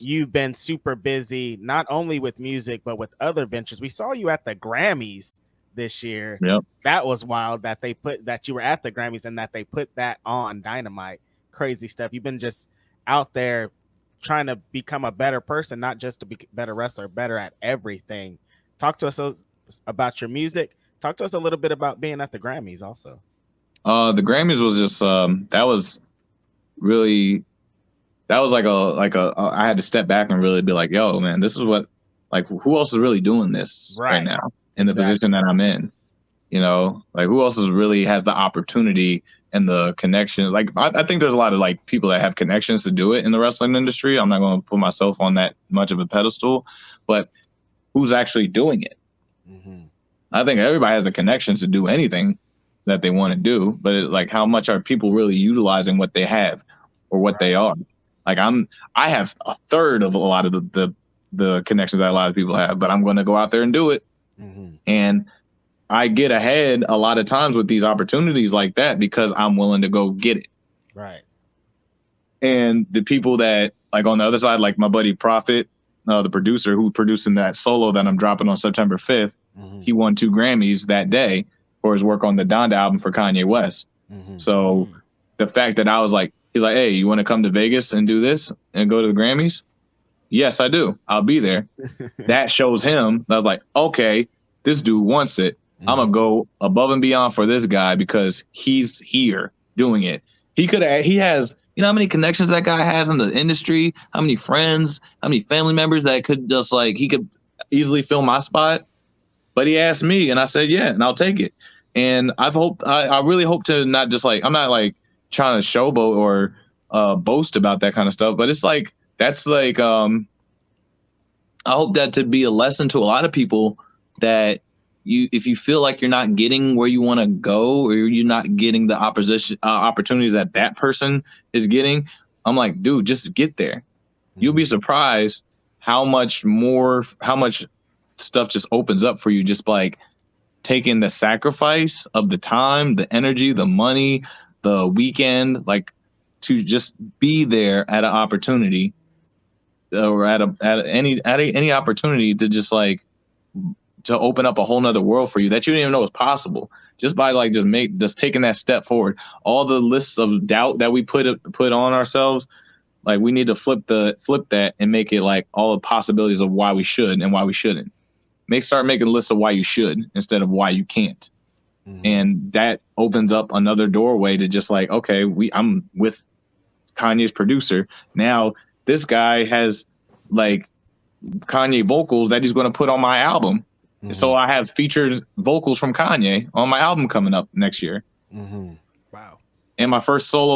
you've been super busy, not only with music, but with other ventures. We saw you at the Grammys this year. Yep. That was wild that you were at the Grammys and that they put that on Dynamite. Crazy stuff. You've been just out there trying to become a better person, not just to be a better wrestler, better at everything. Talk to us about your music. Talk to us a little bit about being at the Grammys also. The Grammys was just that was really I had to step back and really be like, yo, man, this is what, like, who else is really doing this right now in the position that I'm in? You know, like, who else is really has the opportunity and the connection? Like, I think there's a lot of like people that have connections to do it in the wrestling industry. I'm not going to put myself on that much of a pedestal, but who's actually doing it? Mm-hmm. I think everybody has the connections to do anything that they want to do, but like, how much are people really utilizing what they have or what they are? Like, I have a third of a lot of the connections that a lot of people have, but I'm going to go out there and do it. Mm-hmm. And I get ahead a lot of times with these opportunities like that because I'm willing to go get it. Right. And the people that, like, on the other side, like my buddy Prophet, the producer who producing that solo that I'm dropping on September 5th, mm-hmm. he won 2 Grammys that day for his work on the Donda album for Kanye West. Mm-hmm. So the fact that I was like, he's like, hey, you want to come to Vegas and do this and go to the Grammys? Yes, I do. I'll be there. That shows him. I was like, okay, this dude wants it. Mm-hmm. I'm going to go above and beyond for this guy because he's here doing it. He has, you know how many connections that guy has in the industry? How many friends, how many family members that could just like, he could easily fill my spot. But he asked me and I said, yeah, and I'll take it. And I really hope to not just like, I'm not like trying to showboat or boast about that kind of stuff, but it's like, that's like, I hope that to be a lesson to a lot of people that if you feel like you're not getting where you want to go or you're not getting the opportunities that person is getting, I'm like, dude, just get there. Mm-hmm. You'll be surprised how much stuff just opens up for you, just like taking the sacrifice of the time, the energy, the money, the weekend, like to just be there at an opportunity or at any opportunity to just like to open up a whole nother world for you that you didn't even know was possible, just by like just taking that step forward. All the lists of doubt that we put on ourselves, like we need to flip that and make it like all the possibilities of why we should and why we shouldn't. Start making lists of why you should instead of why you can't. Mm-hmm. And that opens up another doorway to just like, okay, I'm with Kanye's producer. Now this guy has like Kanye vocals that he's going to put on my album. Mm-hmm. So I have featured vocals from Kanye on my album coming up next year. Mm-hmm. Wow. And my first ever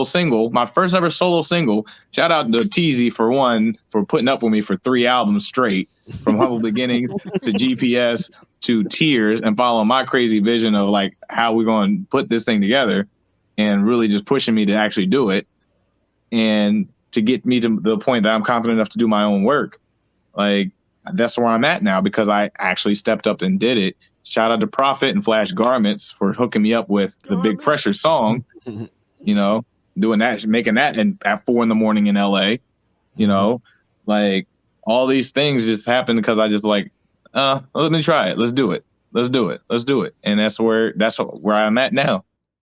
solo single, shout out to Teezy for putting up with me for 3 albums straight, from Humble Beginnings to GPS to Tears, and following my crazy vision of like how we're going to put this thing together and really just pushing me to actually do it and to get me to the point that I'm confident enough to do my own work. Like, that's where I'm at now because I actually stepped up and did it. Shout out to Prophet and Flash Garments for hooking me up with the Big Pressure song, you know, doing that, making that at 4 a.m. in LA, you know, like all these things just happened because I just like, let me try it. Let's do it. And that's where I'm at now.